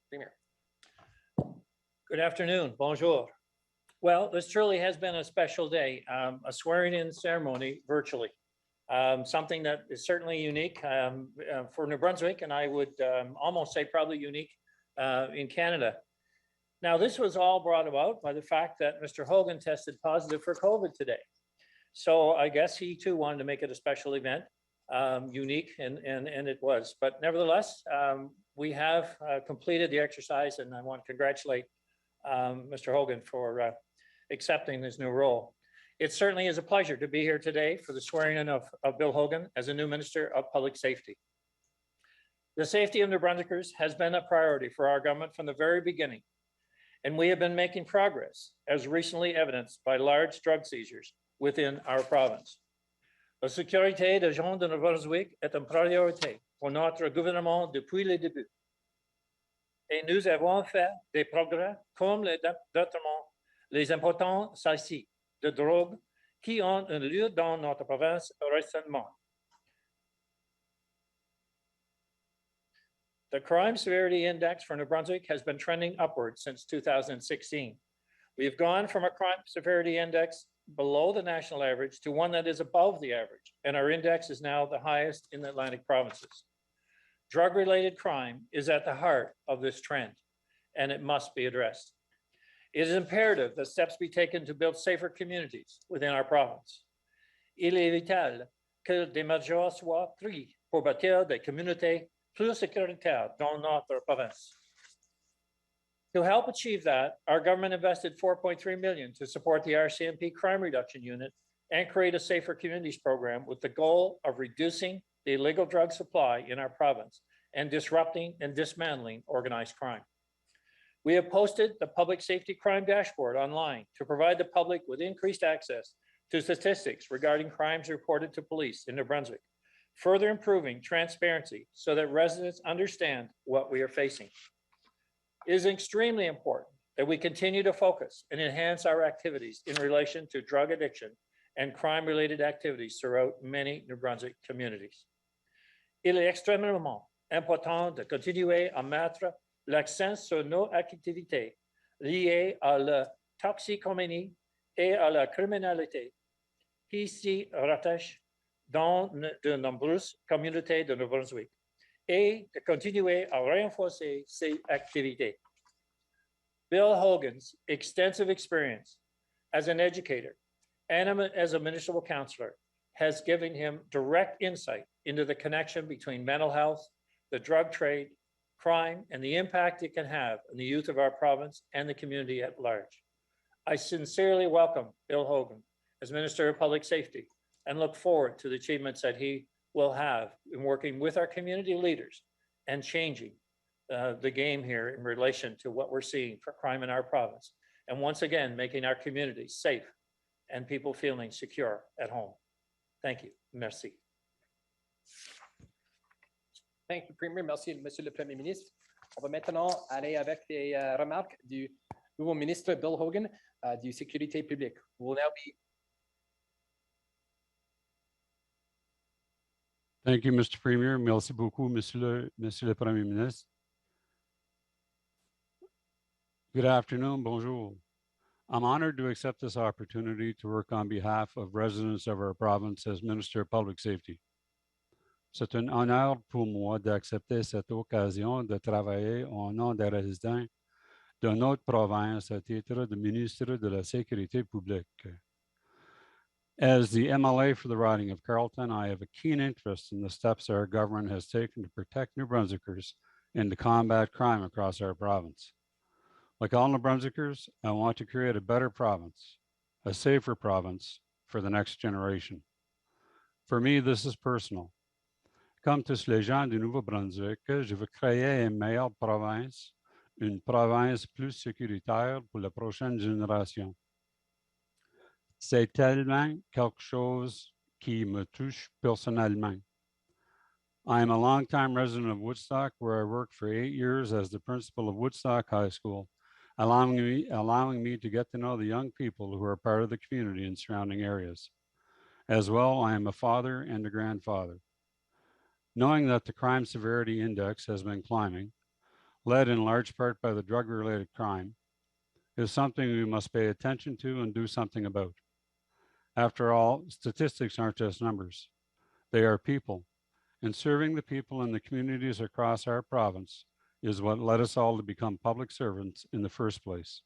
Premier. Good afternoon. Bonjour. Well, this truly has been a special day, a swearing-in ceremony virtually. Something that is certainly unique for New Brunswick, and I would almost say probably unique in Canada. Now, this was all brought about by the fact that Mr. Hogan tested positive for COVID today. So I guess he too wanted to make it a special event, unique, and it was. But nevertheless, we have completed the exercise, and I want to congratulate Mr. Hogan for accepting this new role. It certainly is a pleasure to be here today for the swearing in of Bill Hogan as a new Minister of Public Safety. The safety of New Brunswickers has been a priority for our government from the very beginning, and we have been making progress, as recently evidenced by large drug seizures within our province. La sécurité des gens de Nouveau-Brunswick est une priorité pour notre gouvernement depuis le début. Et nous avons fait des progrès comme le traitement les importants saisies de drogue qui ont eu lieu dans notre province récemment. The Crime Severity Index for New Brunswick has been trending upward since 2016. We have gone from a crime severity index below the national average to one that is above the average, and our index is now the highest in the Atlantic provinces. Drug-related crime is at the heart of this trend, and it must be addressed. It is imperative that steps be taken to build safer communities within our province. Il est vital que des mesures soient prises pour bâtir des communautés plus sécuritaires dans notre province. To help achieve that, our government invested $4.3 million to support the RCMP Crime Reduction Unit and create a Safer Communities program with the goal of reducing the illegal drug supply in our province and disrupting and dismantling organized crime. We have posted the Public Safety Crime Dashboard online to provide the public with increased access to statistics regarding crimes reported to police in New Brunswick, further improving transparency so that residents understand what we are facing. It is extremely important that we continue to focus and enhance our activities in relation to drug addiction and crime-related activities throughout many New Brunswick communities. Il est extrêmement important de continuer à mettre l'accent sur nos activités liées à la toxicomanie et à la criminalité qui s'y rattachent dans de nombreuses communautés de Nouveau-Brunswick et de continuer à renforcer ces activités. Bill Hogan's extensive experience as an educator and as a municipal councillor has given him direct insight into the connection between mental health, the drug trade, crime, and the impact it can have on the youth of our province and the community at large. I sincerely welcome Bill Hogan as Minister of Public Safety and look forward to the achievements that he will have in working with our community leaders and changing the game here in relation to what we're seeing for crime in our province. And once again, making our communities safe and people feeling secure at home. Thank you. Merci. Thank you, Premier. Merci, Monsieur le Premier ministre. On va maintenant aller avec les remarques du nouveau ministre Bill Hogan du Sécurité publique. Will now be. Thank you, Mr. Premier. Merci beaucoup, Monsieur le Premier ministre. Good afternoon. Bonjour. I'm honored to accept this opportunity to work on behalf of residents of our province as Minister of Public Safety. C'est un honneur pour moi d'accepter cette occasion de travailler au nom des résidents de notre province à titre de ministre de la Sécurité publique. As the MLA for the riding of Carleton, I have a keen interest in the steps our government has taken to protect New Brunswickers and to combat crime across our province. Like all New Brunswickers, I want to create a better province, a safer province for the next generation. For me, this is personal. Comme tous les gens du Nouveau-Brunswick, je veux créer une meilleure province, une province plus sécuritaire pour la prochaine génération. C'est tellement quelque chose qui me touche personnellement. I am a longtime resident of Woodstock, where I worked for 8 years as the principal of Woodstock High School, allowing me to get to know the young people who are part of the community in surrounding areas. As well, I am a father and a grandfather. Knowing that the Crime Severity Index has been climbing, led in large part by the drug-related crime, is something we must pay attention to and do something about. After all, statistics aren't just numbers. They are people, and serving the people in the communities across our province is what led us all to become public servants in the first place.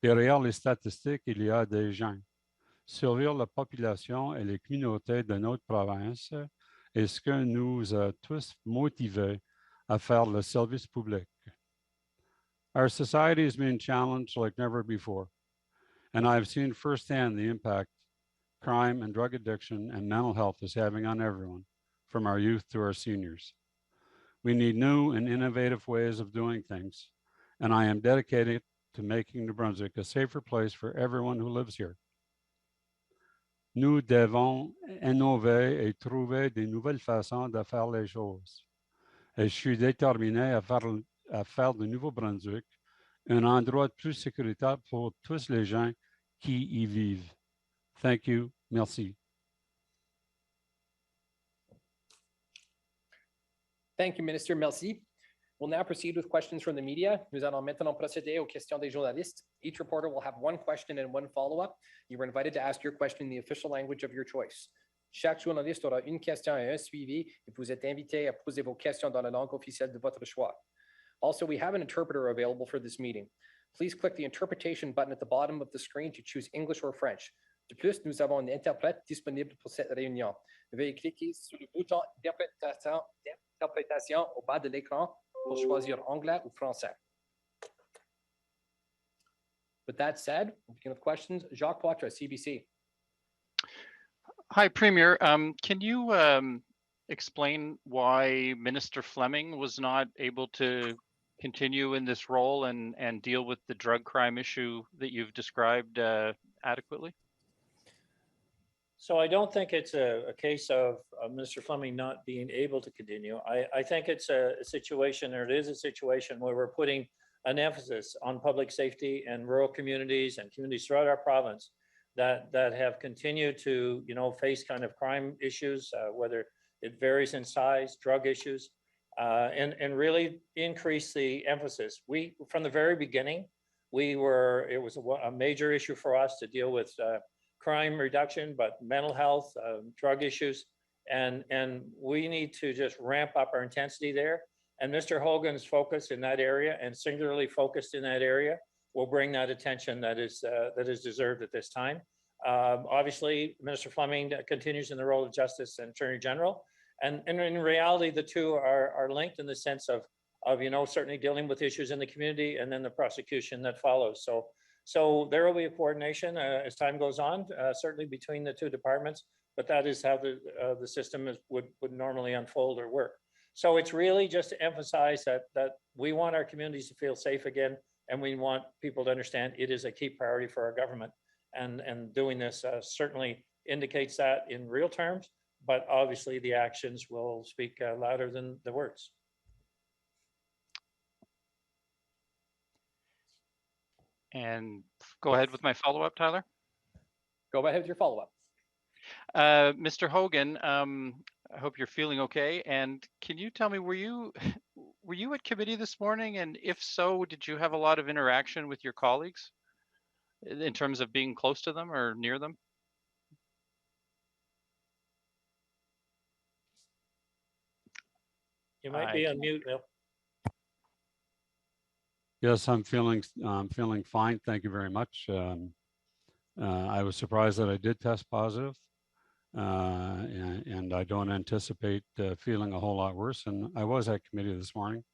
Derrière les statistiques, il y a des gens. Servir la population et les communautés de notre province est ce que nous a tous motivés à faire le service public. Our society is being challenged like never before, and I've seen firsthand the impact crime and drug addiction and mental health is having on everyone, from our youth to our seniors. We need new and innovative ways of doing things, and I am dedicated to making New Brunswick a safer place for everyone who lives here. Nous devons innover et trouver de nouvelles façons de faire les choses. Et je suis déterminé à faire de Nouveau-Brunswick un endroit plus sécuritaire pour tous les gens qui y vivent. Thank you. Merci. Thank you, Minister. Merci. We'll now proceed with questions from the media. Nous allons maintenant procéder aux questions des journalistes. Each reporter will have one question and one follow-up. You are invited to ask your question in the official language of your choice. Chaque journaliste aura une question et un suivi, et vous êtes invité à poser vos questions dans la langue officielle de votre choix. Also, we have an interpreter available for this meeting. Please click the interpretation button at the bottom of the screen to choose English or French. De plus, nous avons un interprète disponible pour cette réunion. Veuillez cliquer sur le bouton d'interprétation au bas de l'écran pour choisir anglais ou français. With that said, we'll begin with questions. Jacques Poitras, CBC. Hi, Premier. Can you explain why Minister Flemming was not able to continue in this role and deal with the drug crime issue that you've described adequately? So I don't think it's a case of Minister Flemming not being able to continue. I think it's a situation, or it is a situation where we're putting an emphasis on public safety and rural communities and communities throughout our province that have continued to, face kind of crime issues, whether it varies in size, drug issues, and really increase the emphasis. We, from the very beginning, it was a major issue for us to deal with crime reduction, but mental health, drug issues, and we need to just ramp up our intensity there. And Mr. Hogan's focus in that area, and singularly focused in that area, will bring that attention that is deserved at this time. Obviously, Minister Flemming continues in the role of Justice and Attorney General, and in reality, the two are linked in the sense of certainly dealing with issues in the community and then the prosecution that follows. So there will be a coordination as time goes on, certainly between the two departments, but that is how the system would normally unfold or work. So it's really just to emphasize that we want our communities to feel safe again, and we want people to understand it is a key priority for our government. And doing this certainly indicates that in real terms, but obviously the actions will speak louder than the words. And go ahead with my follow-up, Tyler. Go ahead with your follow-up. Mr. Hogan, I hope you're feeling okay. And can you tell me, were you at committee this morning? And if so, did you have a lot of interaction with your colleagues in terms of being close to them or near them? You might be on mute, Bill. Yes, I'm feeling fine. Thank you very much. I was surprised that I did test positive, and I don't anticipate feeling a whole lot worse. And I was at committee this morning.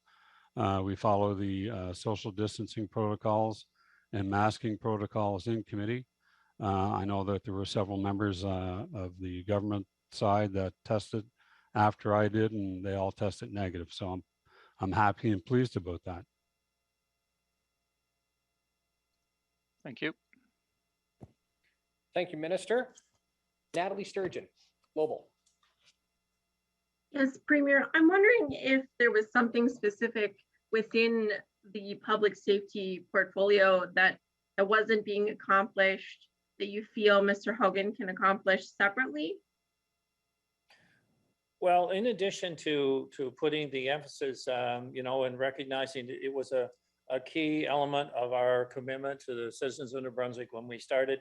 We follow the social distancing protocols and masking protocols in committee. I know that there were several members of the government side that tested after I did, and they all tested negative. So I'm happy and pleased about that. Thank you. Thank you, Minister. Natalie Sturgeon, Global. Yes, Premier, I'm wondering if there was something specific within the public safety portfolio that wasn't being accomplished that you feel Mr. Hogan can accomplish separately? Well, in addition to putting the emphasis, and recognizing that it was a key element of our commitment to the citizens of New Brunswick when we started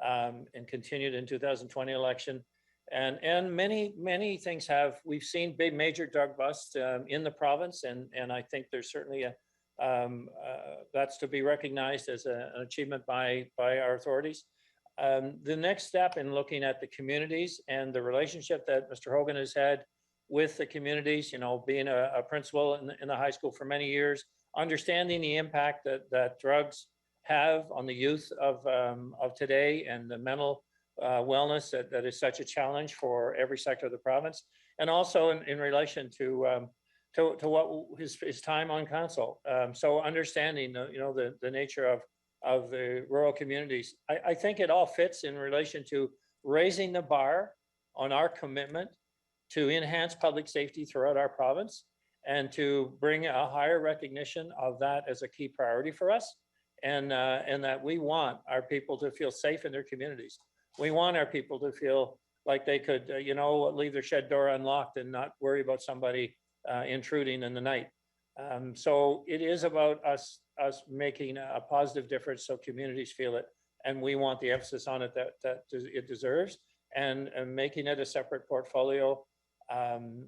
and continued in 2020 election. And many things we've seen big major drug busts in the province. And I think there's certainly that's to be recognized as an achievement by our authorities. The next step in looking at the communities and the relationship that Mr. Hogan has had with the communities, being a principal in the high school for many years, understanding the impact that drugs have on the youth of today and the mental wellness that is such a challenge for every sector of the province, and also in relation to what his time on council. So understanding the nature of the rural communities. I think it all fits in relation to raising the bar on our commitment to enhance public safety throughout our province and to bring a higher recognition of that as a key priority for us. And that we want our people to feel safe in their communities. We want our people to feel like they could, leave their shed door unlocked and not worry about somebody intruding in the night. So it is about us making a positive difference so communities feel it. And we want the emphasis on it that it deserves, and making it a separate portfolio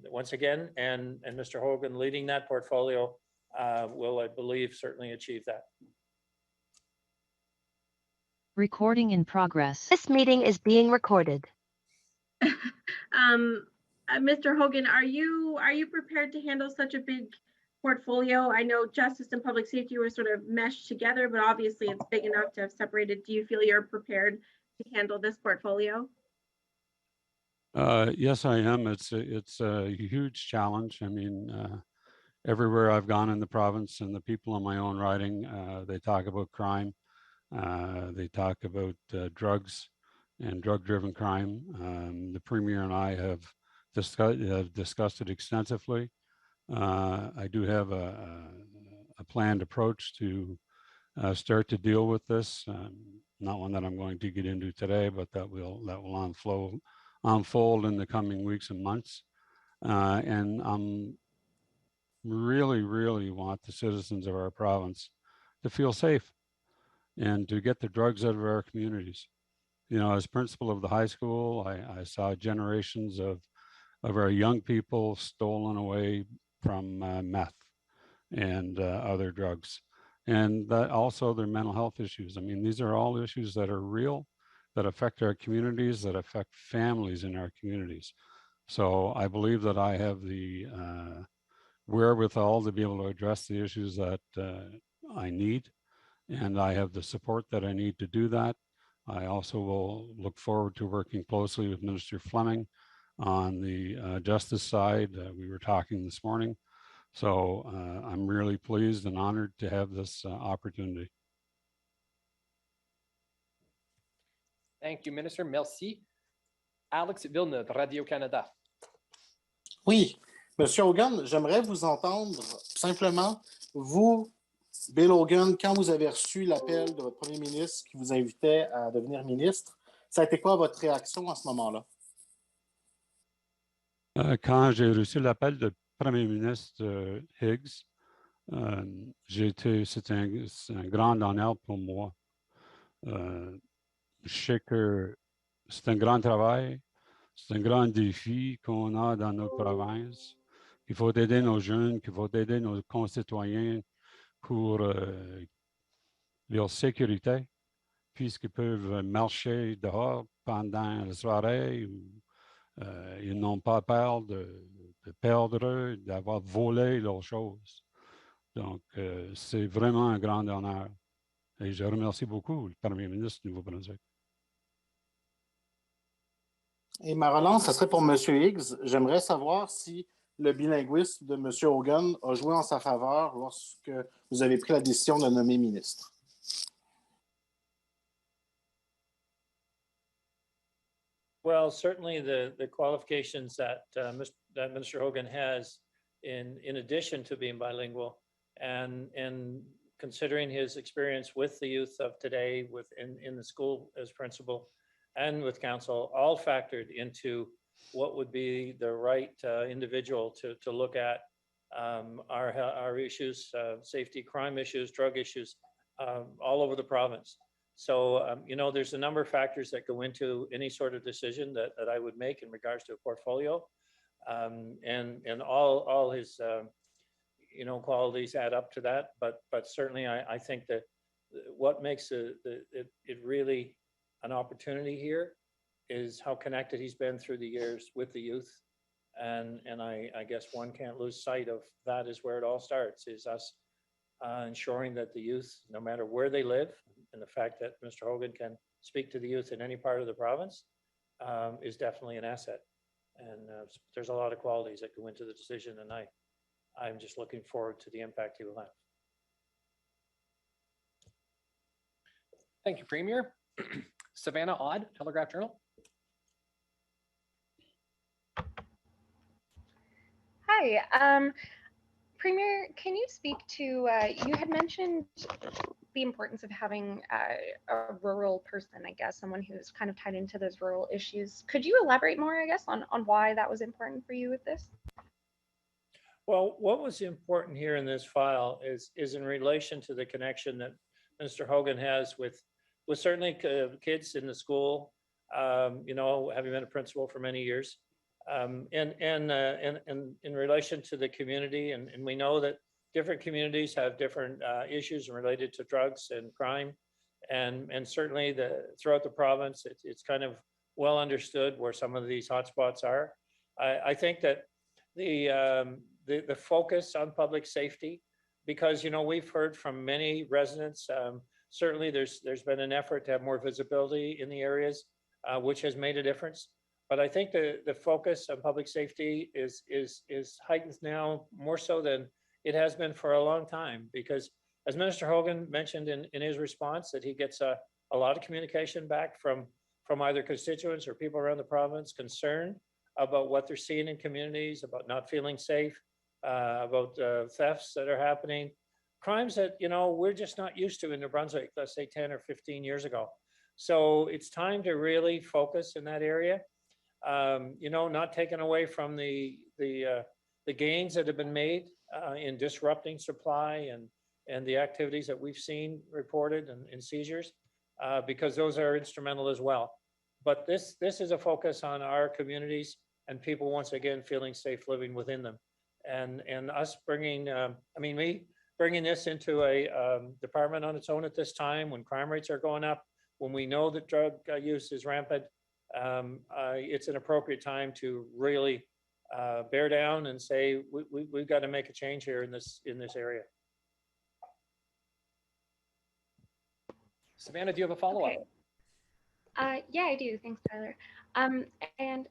once again. And Mr. Hogan leading that portfolio will, I believe, certainly achieve that. Recording in progress. This meeting is being recorded. Mr. Hogan, are you prepared to handle such a big portfolio? I know justice and public safety were sort of meshed together, but obviously it's big enough to have separated. Do you feel you're prepared to handle this portfolio? Yes, I am. It's a huge challenge. I mean, everywhere I've gone in the province and the people in my own riding, they talk about crime. They talk about drugs and drug-driven crime. The Premier and I have discussed it extensively. I do have a planned approach to start to deal with this. Not one that I'm going to get into today, but that will unfold in the coming weeks and months. And I'm really want the citizens of our province to feel safe and to get the drugs out of our communities. As principal of the high school, I saw generations of our young people stolen away from meth and other drugs, and that also their mental health issues. I mean, these are all issues that are real, that affect our communities, that affect families in our communities. So I believe that I have the wherewithal to be able to address the issues that I need, and I have the support that I need to do that. I also will look forward to working closely with Minister Flemming on the justice side. We were talking this morning. So I'm really pleased and honored to have this opportunity. Thank you, Minister. Merci. Alex Villeneuve, Radio-Canada. Oui, Monsieur Hogan, j'aimerais vous entendre simplement, vous, Bill Hogan, quand vous avez reçu l'appel de votre premier ministre qui vous invitait à devenir ministre, ça a été quoi votre réaction à ce moment-là? Quand j'ai reçu l'appel du Premier ministre Higgs, c'est un grand honneur pour moi. Je sais que c'est un grand travail, c'est un grand défi qu'on a dans nos provinces. Il faut aider nos jeunes, il faut aider nos concitoyens pour leur sécurité, puisqu'ils peuvent marcher dehors pendant la soirée ou ils n'ont pas peur de perdre, d'avoir volé leurs choses. Donc, c'est vraiment un grand honneur. Et je remercie beaucoup le Premier ministre du Nouveau-Brunswick. Et ma relance, ça serait pour M. Higgs. J'aimerais savoir si le bilinguisme de M. Hogan a joué en sa faveur lorsque vous avez pris la décision de le nommer ministre. Well, certainly the qualifications that Minister Hogan has in addition to being bilingual and considering his experience with the youth of today in the school as principal and with council, all factored into what would be the right individual to look at our issues, safety, crime issues, drug issues, all over the province. So, you know, there's a number of factors that go into any sort of decision that I would make in regards to a portfolio. And all his, you know, qualities add up to that. But certainly I think that what makes it really an opportunity here is how connected he's been through the years with the youth. And I guess one can't lose sight of that is where it all starts, is us ensuring that the youth, no matter where they live, and the fact that Mr. Hogan can speak to the youth in any part of the province is definitely an asset. And there's a lot of qualities that go into the decision, and I'm just looking forward to the impact he will have. Thank you, Premier. Savannah Odd, Telegraph Journal. Hi, Premier, can you speak to, you had mentioned the importance of having a rural person, I guess, someone who's kind of tied into those rural issues. Could you elaborate more, I guess, on why that was important for you with this? Well, what was important here in this file is in relation to the connection that Mr. Hogan has with certainly kids in the school, you know, having been a principal for many years, and in relation to the community. And we know that different communities have different issues related to drugs and crime. And certainly throughout the province, it's kind of well understood where some of these hotspots are. I think that the focus on public safety, because, you know, we've heard from many residents, certainly there's been an effort to have more visibility in the areas, which has made a difference. But I think the focus on public safety is heightened now more so than it has been for a long time, because as Minister Hogan mentioned in his response, that he gets a lot of communication back from either constituents or people around the province concerned about what they're seeing in communities, about not feeling safe, about thefts that are happening, crimes that, you know, we're just not used to in New Brunswick, let's say 10 or 15 years ago. So it's time to really focus in that area. You know, not taken away from the gains that have been made in disrupting supply and the activities that we've seen reported in seizures, because those are instrumental as well. But this is a focus on our communities and people once again feeling safe living within them, and us bringing, me bringing this into a department on its own at this time when crime rates are going up, when we know that drug use is rampant. It's an appropriate time to really bear down and say we've got to make a change here in this area. Savannah, do you have a follow-up? Okay. Yeah, I do. Thanks, Tyler. And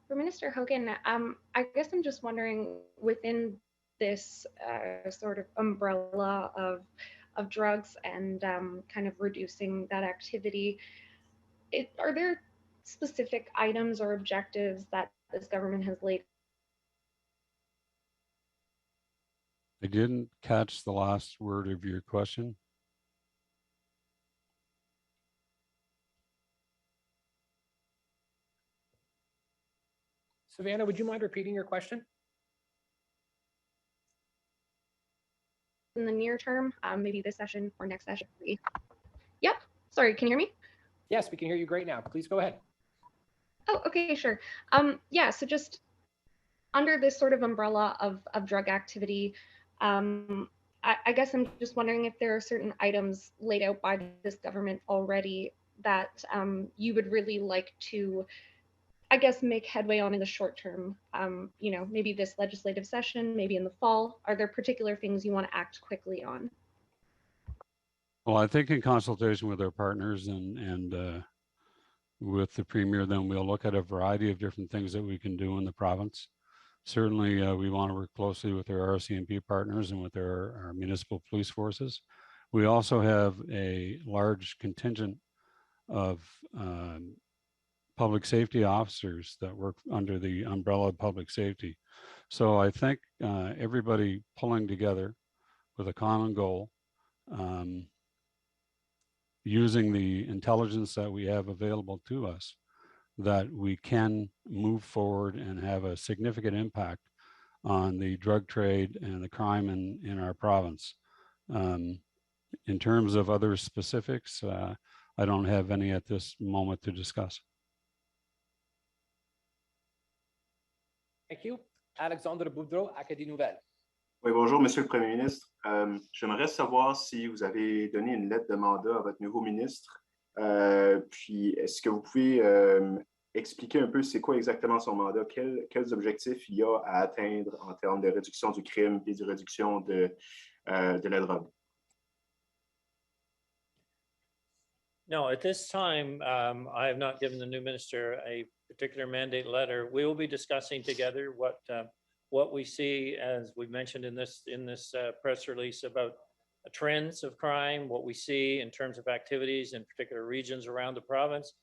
for Minister Hogan, I guess I'm just wondering, within this sort of umbrella of drugs and kind of reducing that activity, are there specific items or objectives that this government has laid? I didn't catch the last word of your question. Savannah, would you mind repeating your question? In the near term, maybe this session or next session. Yep. Sorry, can you hear me? Yes, we can hear you great now. Please go ahead. Oh, okay, sure. Yeah, so just under this sort of umbrella of drug activity, I guess I'm just wondering if there are certain items laid out by this government already that you would really like to, I guess, make headway on in the short term, you know, maybe this legislative session, maybe in the fall. Are there particular things you want to act quickly on? Well, I think in consultation with our partners and with the Premier, then we'll look at a variety of different things that we can do in the province. Certainly, we want to work closely with our RCMP partners and with our municipal police forces. We also have a large contingent of public safety officers that work under the umbrella of public safety. So I think everybody pulling together with a common goal, using the intelligence that we have available to us, that we can move forward and have a significant impact on the drug trade and the crime in our province. In terms of other specifics, I don't have any at this moment to discuss. Thank you. Alexandre Boudreau, Acadie Nouvelle. Oui, bonjour, Monsieur le Premier ministre. J'aimerais savoir si vous avez donné une lettre de mandat à votre nouveau ministre. Puis, est-ce que vous pouvez expliquer un peu c'est quoi exactement son mandat? Quels objectifs il y a à atteindre en termes de réduction du crime et de réduction de la drogue? No, at this time, I have not given the new minister a particular mandate letter. We will be discussing together what we see, as we mentioned in this press release, about trends of crime, what we see in terms of activities in particular regions around the province,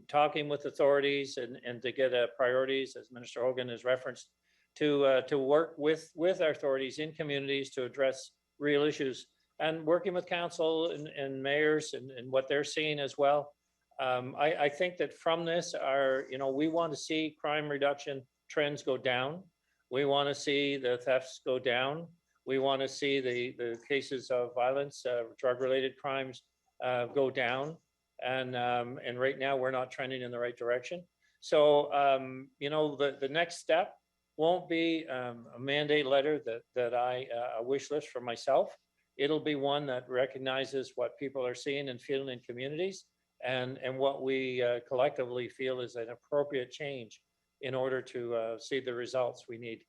talking with authorities and to get priorities, as Minister Hogan has referenced, to work with our authorities in communities to address real issues, and working with council and mayors and what they're seeing as well. I think that from this, we want to see crime reduction trends go down. We want to see the thefts go down. We want to see the cases of violence, drug-related crimes go down. And right now, we're not trending in the right direction. So, the next step won't be a mandate letter that a wish list for myself. It'll be one that recognizes what people are seeing and feeling in communities and what we collectively feel is an appropriate change in order to see the results we need.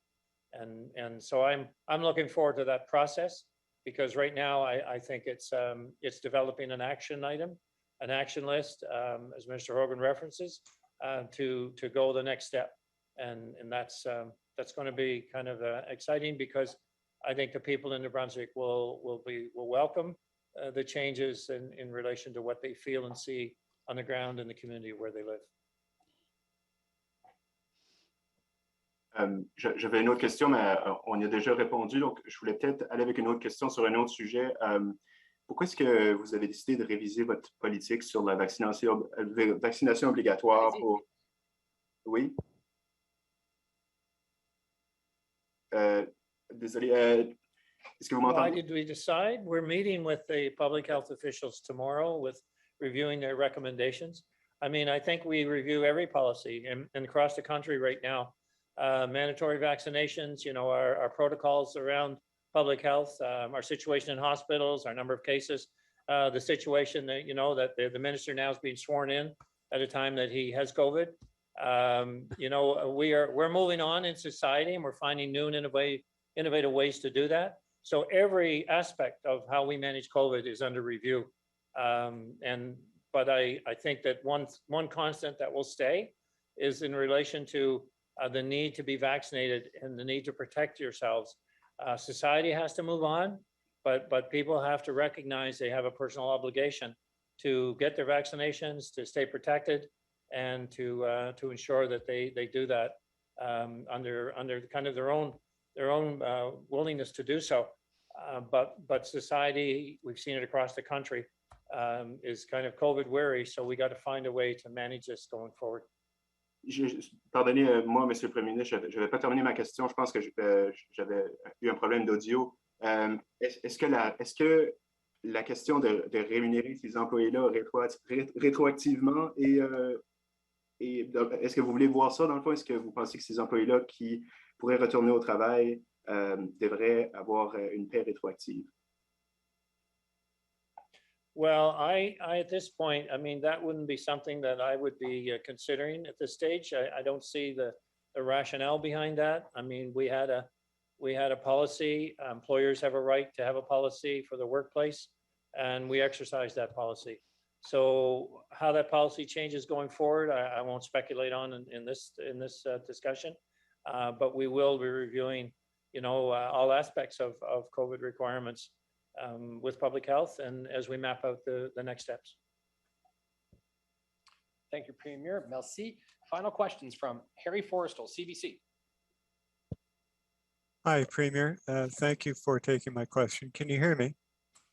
And so I'm looking forward to that process, because right now I think it's developing an action item, an action list, as Mr. Hogan references, to go the next step. And that's going to be kind of exciting, because I think the people in New Brunswick will welcome the changes in relation to what they feel and see on the ground in the community where they live. J'avais une autre question, mais on y a déjà répondu. Donc, je voulais peut-être aller avec une autre question sur un autre sujet. Pourquoi est-ce que vous avez décidé de réviser votre politique sur la vaccination obligatoire pour... Oui? Désolé. Est-ce que vous m'entendez? Why did we decide? We're meeting with the public health officials tomorrow with reviewing their recommendations. I mean, I think we review every policy and across the country right now. Mandatory vaccinations, our protocols around public health, our situation in hospitals, our number of cases, the situation that, that the minister now is being sworn in at a time that he has COVID. We're moving on in society, and we're finding new and innovative ways to do that. So every aspect of how we manage COVID is under review. But I think that one constant that will stay is in relation to the need to be vaccinated and the need to protect yourselves. Society has to move on, but people have to recognize they have a personal obligation to get their vaccinations, to stay protected, and to ensure that they do that under kind of their own willingness to do so. But society, we've seen it across the country, is kind of COVID wary, so we got to find a way to manage this going forward. Pardonnez-moi, Monsieur le Premier ministre, je n'avais pas terminé ma question. Je pense que j'avais eu un problème d'audio. Est-ce que la question de rémunérer ces employés-là rétroactivement et est-ce que vous voulez voir ça dans le fond? Est-ce que vous pensez que ces employés-là qui pourraient retourner au travail devraient avoir une paie rétroactive? Well, I at this point, I mean, that wouldn't be something that I would be considering at this stage. I don't see the rationale behind that. I mean, we had a policy. Employers have a right to have a policy for the workplace, and we exercise that policy. So how that policy changes going forward, I won't speculate on in this discussion, but we will be reviewing, all aspects of COVID requirements with public health, and as we map out the next steps. Thank you, Premier. Merci. Final questions from Harry Forrestal, CBC. Hi, Premier. Thank you for taking my question. Can you hear me?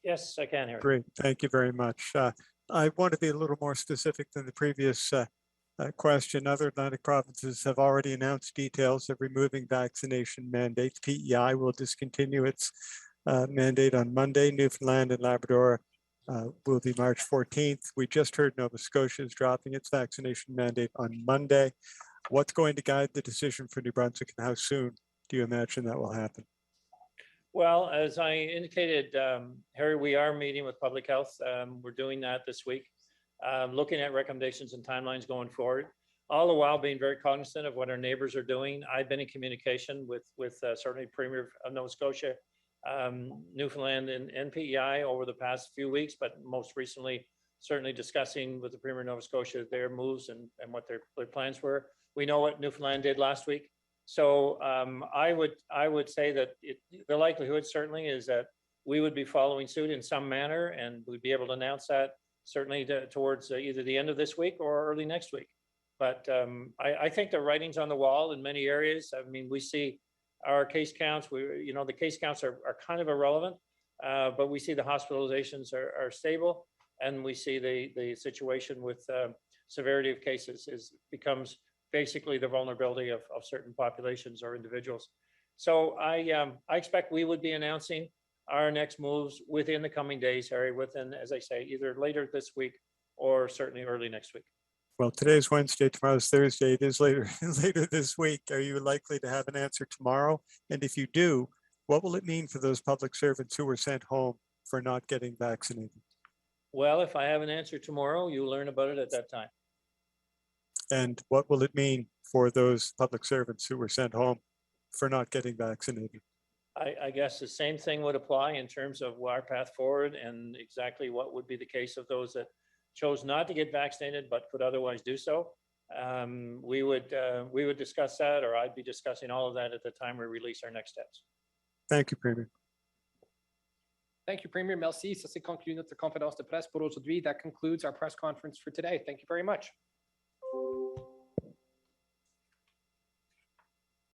Yes, I can hear. Great. Thank you very much. I want to be a little more specific than the previous question. Other Atlantic provinces have already announced details of removing vaccination mandates. PEI will discontinue its mandate on Monday. Newfoundland and Labrador will be March 14th. We just heard Nova Scotia is dropping its vaccination mandate on Monday. What's going to guide the decision for New Brunswick, and how soon do you imagine that will happen? Well, as I indicated, Harry, we are meeting with public health. We're doing that this week, looking at recommendations and timelines going forward, all the while being very cognizant of what our neighbors are doing. I've been in communication with certainly Premier of Nova Scotia, Newfoundland and NPEI over the past few weeks, but most recently, certainly discussing with the Premier of Nova Scotia their moves and what their plans were. We know what Newfoundland did last week. So I would say that the likelihood certainly is that we would be following suit in some manner, and we'd be able to announce that certainly towards either the end of this week or early next week. But I think the writing's on the wall in many areas. I mean, we see our case counts. The case counts are kind of irrelevant, but we see the hospitalizations are stable, and we see the situation with severity of cases becomes basically the vulnerability of certain populations or individuals. So I expect we would be announcing our next moves within the coming days, Harry, within, as I say, either later this week or certainly early next week. Well, today's Wednesday, tomorrow's Thursday. It is later this week. Are you likely to have an answer tomorrow? And if you do, what will it mean for those public servants who were sent home for not getting vaccinated? Well, if I have an answer tomorrow, you'll learn about it at that time. And what will it mean for those public servants who were sent home for not getting vaccinated? I guess the same thing would apply in terms of our path forward, and exactly what would be the case of those that chose not to get vaccinated but could otherwise do so. We would discuss that, or I'd be discussing all of that at the time we release our next steps. Thank you, Premier. Thank you, Premier. Merci. Ça, c'est conclu notre conférence de presse pour aujourd'hui. That concludes our press conference for today. Thank you very much.